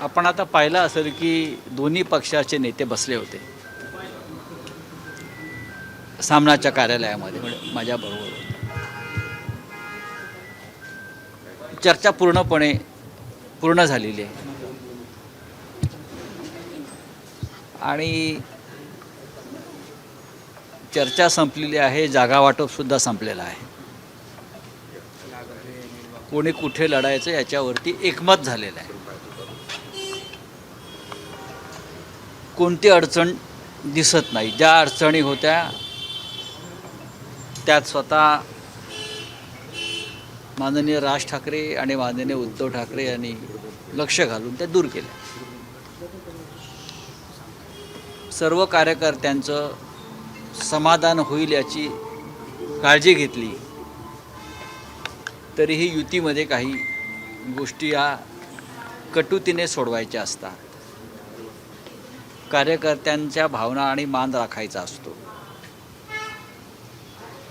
आपण आता पाहिलं असेल की दोन्ही पक्षाचे नेते बसले होते सामनाच्या कार्यालयामध्ये, माझ्याबरोबर होते. चर्चा पूर्ण झालेली आहे आणि चर्चा संपलेली आहे. जागा वाटपसुद्धा संपलेलं आहे. कोणी कुठे लढायचं याच्यावरती एकमत झालेलं आहे. कोणती अडचण दिसत नाही. ज्या अडचणी होत्या त्यात स्वतः माननीय राज ठाकरे आणि माननीय उद्धव ठाकरे यांनी लक्ष घालून त्या दूर केल्या. सर्व कार्यकर्त्यांचं समाधान होईल याची काळजी घेतली. तरीही युतीमध्ये काही गोष्टी या कटुतीने सोडवायच्या असतात. कार्यकर्त्यांच्या भावना आणि मान राखायचा असतो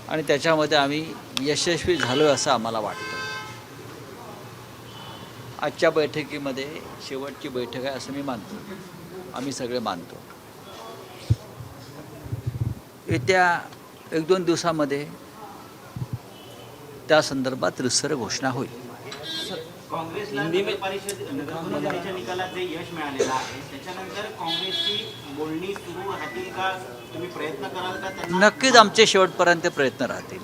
आणि त्याच्यामध्ये आम्ही यशस्वी झालो असं आम्हाला वाटतं. आजच्या बैठकीमध्ये शेवटची बैठक आहे असं मी मानतो. आम्ही सगळे मानतो. येत्या 1-2 दिवसामध्ये त्या संदर्भात रितसर घोषणा होईल. काँग्रेसला नगर परिषदेच्या निकालात जे यश मिळालेलं आहे त्याच्यानंतर काँग्रेसची बोलणी सुरू राहतील का? तुम्ही प्रयत्न कराल का त्यांना? नक्कीच आमचे शेवटपर्यंत प्रयत्न राहतील.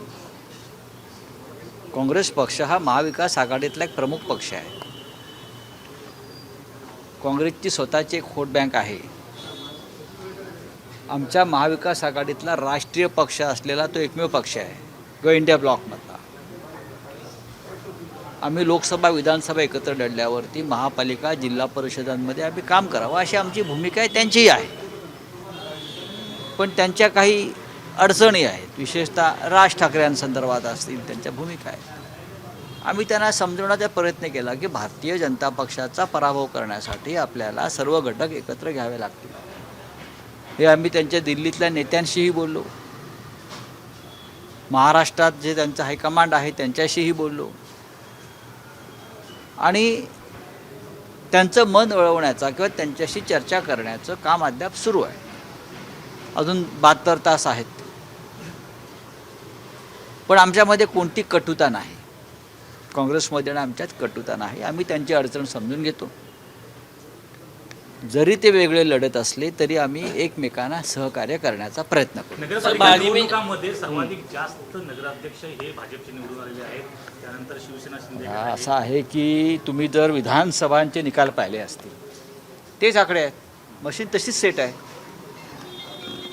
काँग्रेस पक्ष हा महाविकास आघाडीतला एक प्रमुख पक्ष आहे. काँग्रेसची स्वतःची एक व्होट बँक आहे. आमच्या महाविकास आघाडीतला राष्ट्रीय पक्ष असलेला तो एकमेव पक्ष आहे किंवा इंडिया ब्लॉकमधला. आम्ही लोकसभा विधानसभा एकत्र लढल्यावरती महापालिका जिल्हा परिषदांमध्ये आम्ही काम करावं अशी आमची भूमिका आहे. त्यांचीही आहे. पण त्यांच्या काही अडचणी आहेत. विशेषतः राज ठाकरेंसंदर्भात असतील त्यांच्या भूमिका आहेत. आम्ही त्यांना समजवण्याचा प्रयत्न केला की भारतीय जनता पक्षाचा पराभव करण्यासाठी आपल्याला सर्व घटक एकत्र घ्यावे लागतील. हे आम्ही त्यांच्या दिल्लीतल्या नेत्यांशीही बोललो. महाराष्ट्रात जे त्यांचं हायकमांड आहे त्यांच्याशीही बोललो आणि त्यांचं मन वळवण्याचा किंवा त्यांच्याशी चर्चा करण्याचं काम अद्याप सुरू आहे. अजून 72 तास आहेत. पण आमच्यामध्ये कोणती कटुता नाही. काँग्रेसमध्ये आमच्यात कटुता नाही. आम्ही त्यांची अडचण समजून घेतो. जरी ते वेगळे लढत असले तरी आम्ही एकमेकांना सहकार्य करण्याचा प्रयत्न करू. निवडणुकांमध्ये सर्वाधिक जास्त नगराध्यक्ष हे भाजपचे निवडून आलेले आहेत. त्यानंतर शिवसेना शिंदे. असं आहे की तुम्ही जर विधानसभांचे निकाल पाहिले असतील तेच आकडे आहेत. मशीन तशीच सेट आहे.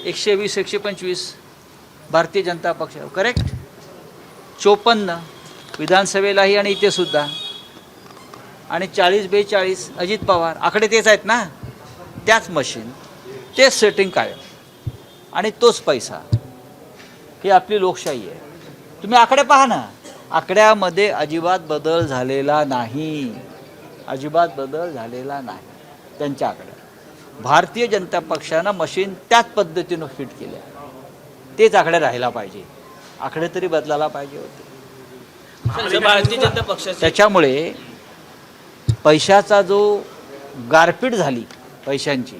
120 125 भारतीय जनता पक्ष करेक्ट. 54 विधानसभेलाही आणि इथे सुद्धा आणि 40-42 अजित पवार. आकडे तेच आहेत ना. त्याच मशीन तेच सेटिंग कायम आणि तोच पैसा. ही आपली लोकशाही आहे. तुम्ही आकडे पहा ना. आकड्यामध्ये अजिबात बदल झालेला नाही. अजिबात बदल झालेला नाही त्यांच्या आकड्यात. भारतीय जनता पक्षानं मशीन त्याच पद्धतीनं फिट केल्या. तेच आकडे राहायला पाहिजे. आकडे तरी बदलायला पाहिजे होते. भारतीय जनता पक्षाचे त्याच्यामुळे पैशाचा जो गारपीट झाली पैशांची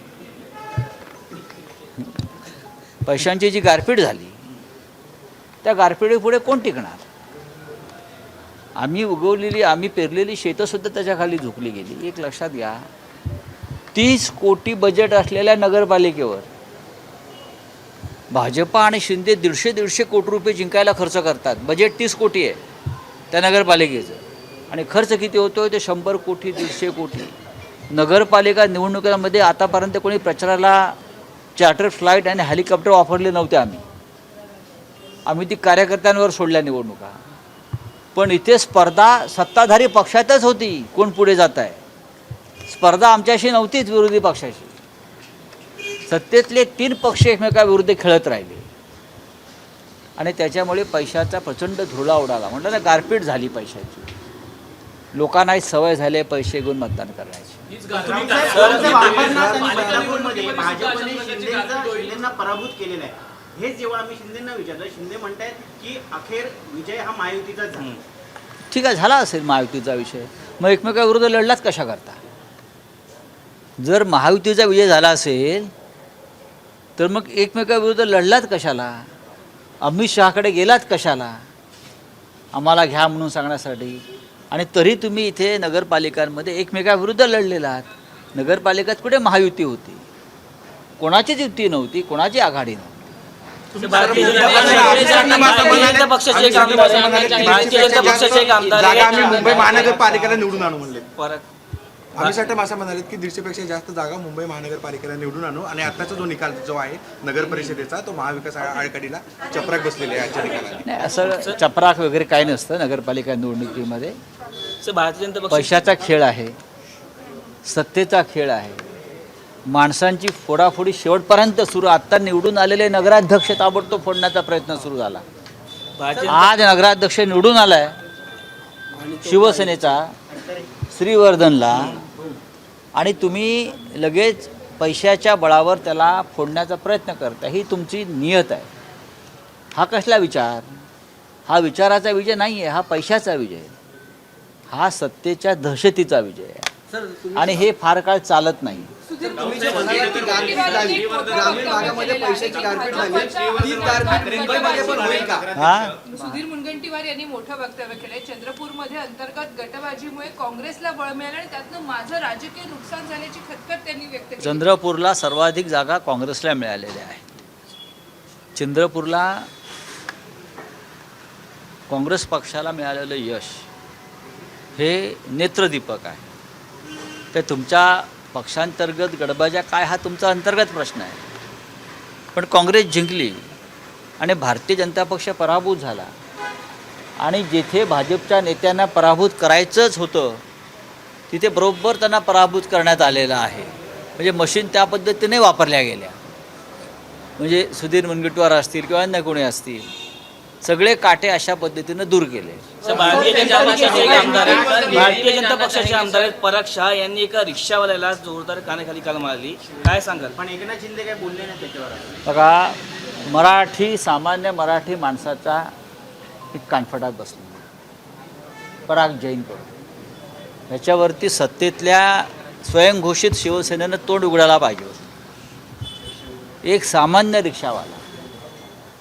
जी गारपीट झाली त्या गारपिटीपुढे कोण टिकणार? आम्ही पेरलेली शेतंसुद्धा त्याच्याखाली झुकली गेली. एक लक्षात घ्या. 30 कोटी बजेट असलेल्या नगरपालिकेवर भाजपा आणि शिंदे 150 कोटी रुपये जिंकायला खर्च करतात. बजेट 30 कोटी आहे त्या नगरपालिकेचं आणि खर्च किती होतो ते 100 कोटी 150 कोटी. नगरपालिका निवडणुकांमध्ये आतापर्यंत कोणी प्रचाराला चार्टर फ्लाईट आणि हेलिकॉप्टर वापरले नव्हते. आम्ही ती कार्यकर्त्यांवर सोडल्या निवडणुका. पण इथे स्पर्धा सत्ताधारी पक्षातच होती. कोण पुढे जात आहे. स्पर्धा आमच्याशी नव्हतीच विरोधी पक्षाशी. सत्तेतले 3 पक्ष एकमेकाविरुद्ध खेळत राहिले आणि त्याच्यामुळे पैशाचा प्रचंड धुळा उडाला. म्हटलं ना गारपीट झाली पैशाची. लोकांनाही सवय झाली पैसे घेऊन मतदान करण्याची. शिंदेना पराभूत केलेला आहे. हेच जेव्हा आम्ही शिंदेना विचारलं शिंदे म्हणतायत की अखेर विजय हा महायुतीचाच झाला. ठीक आहे झाला असेल महायुतीचा विषय. मग एकमेकाविरुद्ध लढलाच कशा करता? जर महायुतीचा विजय झाला असेल तर मग एकमेकाविरुद्ध लढलात कशाला? अमित शहाकडे गेलात कशाला? आम्हाला घ्या म्हणून सांगण्यासाठी. आणि तरी तुम्ही इथे नगरपालिकांमध्ये एकमेकाविरुद्ध लढलेला आहात. नगरपालिकेत कुठे महायुती होती? कोणाचीच युती नव्हती, कोणाची आघाडी नव्हती. जागा आम्ही मुंबई महानगरपालिकेला निवडून आणू म्हणले. आम्ही साठे असं म्हणाले की 150 पेक्षा जास्त जागा मुंबई महानगरपालिकेला निवडून आणू. आणि आताचा जो निकाल जो आहे नगर परिषदेचा तो महाविकास आघाडीला चपराक बसलेले आहे आजच्या निकालाने. नाही, असं चपराक वगैरे काही नसतं नगरपालिका निवडणुकीमध्ये. पैशाचा खेळ आहे, सत्तेचा खेळ आहे, माणसांची फोडाफोडी शेवटपर्यंत सुरू. आत्ता निवडून आलेले नगराध्यक्ष ताबडतोब फोडण्याचा प्रयत्न सुरू झाला. आज नगराध्यक्ष निवडून आलाय शिवसेनेचा श्रीवर्धनला, आणि तुम्ही लगेच पैशाच्या बळावर त्याला फोडण्याचा प्रयत्न करता. ही तुमची नियत आहे. हा कसला विचार? हा विचाराचा विजय नाही आहे, हा पैशाचा विजय आहे. हा सत्तेच्या दहशतीचा विजय आहे. आणि हे फार काळ चालत नाही. तुम्ही जे म्हणाला की ग्रामीण भागामध्ये पैशाची गारपीट झाली, ती गारपीट मुंबईमध्ये पण होईल का? हा, सुधीर मुनगंटीवार यांनी मोठं वक्तव्य केलंय. चंद्रपूरमध्ये अंतर्गत गटबाजीमुळे काँग्रेसला बळ मिळालं आणि त्यातनं माझं राजकीय नुकसान झाल्याची खतखत त्यांनी व्यक्त केली. चंद्रपूरला सर्वाधिक जागा काँग्रेसला मिळालेल्या आहेत. चंद्रपूरला काँग्रेस पक्षाला मिळालेलं यश हे नेत्रदीपक आहे. ते तुमच्या पक्षांतर्गत गडबाज्या काय हा तुमचा अंतर्गत प्रश्न आहे. पण काँग्रेस जिंकली आणि भारतीय जनता पक्ष पराभूत झाला. आणि जिथे भाजपच्या नेत्यांना पराभूत करायचंच होतं तिथे बरोबर त्यांना पराभूत करण्यात आलेलं आहे. म्हणजे मशीन त्या पद्धतीने वापरल्या गेल्या. म्हणजे सुधीर मुनगंटीवार असतील किंवा अन्य कोणी असतील, सगळे काटे अशा पद्धतीनं दूर केले. भारतीय जनता पक्षाचे आमदार पराग शहा यांनी एका रिक्षावाल्याला जोरदार कानाखाली काल मारली. काय सांगाल? पण एकनाथ शिंदे काय बोलले नाही त्याच्यावर. बघा, सामान्य मराठी माणसाचा एक कानफटात बसला पराग जैन करून. ह्याच्यावरती सत्तेतल्या स्वयंघोषित शिवसेनेनं तोंड उघडायला पाहिजे होतं. एक सामान्य रिक्षावाला,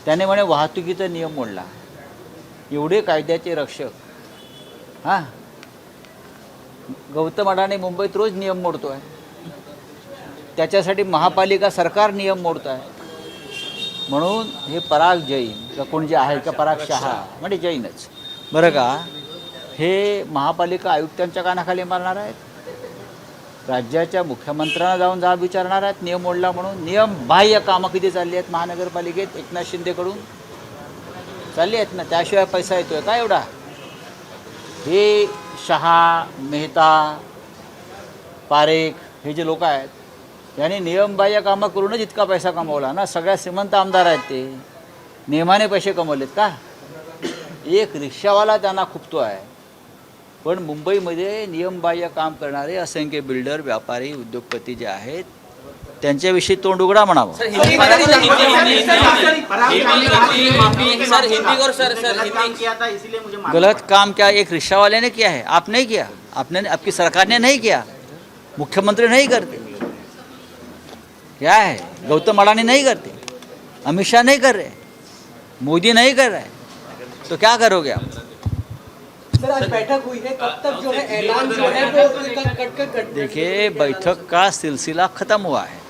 त्याने म्हणे वाहतुकीचा नियम मोडला. एवढे कायद्याचे रक्षक. हां, गौतम अडाणी मुंबईत रोज नियम मोडतो आहे. त्याच्यासाठी महापालिका सरकार नियम मोडतो आहे. म्हणून हे पराग जैन का कोण जे आहे का पराग शहा म्हणजे जैनच बरं का, हे महापालिका आयुक्तांच्या कानाखाली मारणार आहेत. राज्याच्या मुख्यमंत्र्यांना जाऊन जाब विचारणार आहेत नियम मोडला म्हणून. नियम बाह्य कामं किती चालली आहेत महानगरपालिकेत एकनाथ शिंदेकडून चालली आहेत ना, त्याशिवाय पैसा येतोय का एवढा? हे शहा, मेहता, पारेख हे जे लोक आहेत यांनी नियमबाह्य कामं करूनच इतका पैसा कमवला ना. सगळ्या श्रीमंत आमदार आहेत ते, नियमाने पैसे कमवलेत का? एक रिक्षावाला त्यांना खुपतो आहे. पण मुंबईमध्ये नियमबाह्य काम करणारे असंख्य बिल्डर, व्यापारी, उद्योगपती जे आहेत त्यांच्याविषयी तोंड उघडा म्हणावं. गलत काम क्या एक रिक्शा वाले ने किया है? आप नहीं किया, आपकी सरकार ने नहीं किया, मुख्यमंत्री नहीं करते. क्या है? गौतम अडानी नहीं करते, अमित शाह नहीं कर रहे, मोदी नहीं कर रहे, तो क्या करोगे आप? सर, आज बैठक हुई है, कब तक जो है ऐलान जो है वो कट देखिए, बैठक का सिलसिला ख़त्म हुआ है.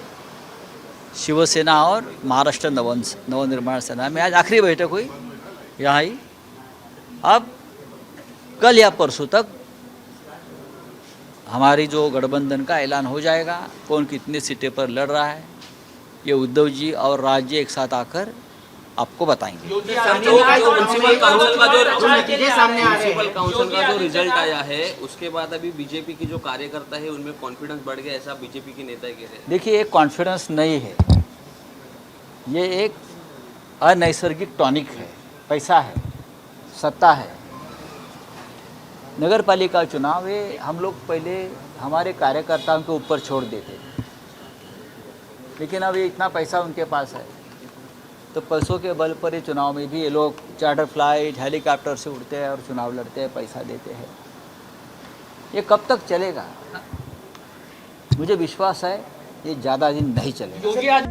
शिवसेना और महाराष्ट्र नवनिर्माण सेना में आज आखिरी बैठक हुई यहाँ ही. अब कल या परसों तक हमारी जो गठबंधन का ऐलान हो जाएगा. कौन कितनी सीटें पर लड़ रहा है ये उद्धव जी और राज्य एक साथ आकर आपको बताएंगे. म्युनिसिपल काउंसिल का जो रिजल्ट आया है उसके बाद अभी बीजेपी की जो कार्यकर्ता है उनमें कॉन्फिडेंस बढ़ गया, ऐसा बीजेपी के नेता कह रहे हैं. देखिए, एक कॉन्फिडेंस नहीं है, ये एक अनैसर्गिक टॉनिक है. पैसा है, सत्ता है. नगर पालिका चुनाव ये हम लोग पहले हमारे कार्यकर्ताओं के ऊपर छोड़ देते थे, लेकिन अब ये इतना पैसा उनके पास है तो पैसों के बल पर ही चुनाव में भी ये लोग चार्टर फ्लाइट, हेलीकॉप्टर से उड़ते हैं और चुनाव लड़ते हैं, पैसा देते हैं. ये कब तक चलेगा? मुझे विश्वास है ये ज़्यादा दिन नहीं चलेगा। योगी आज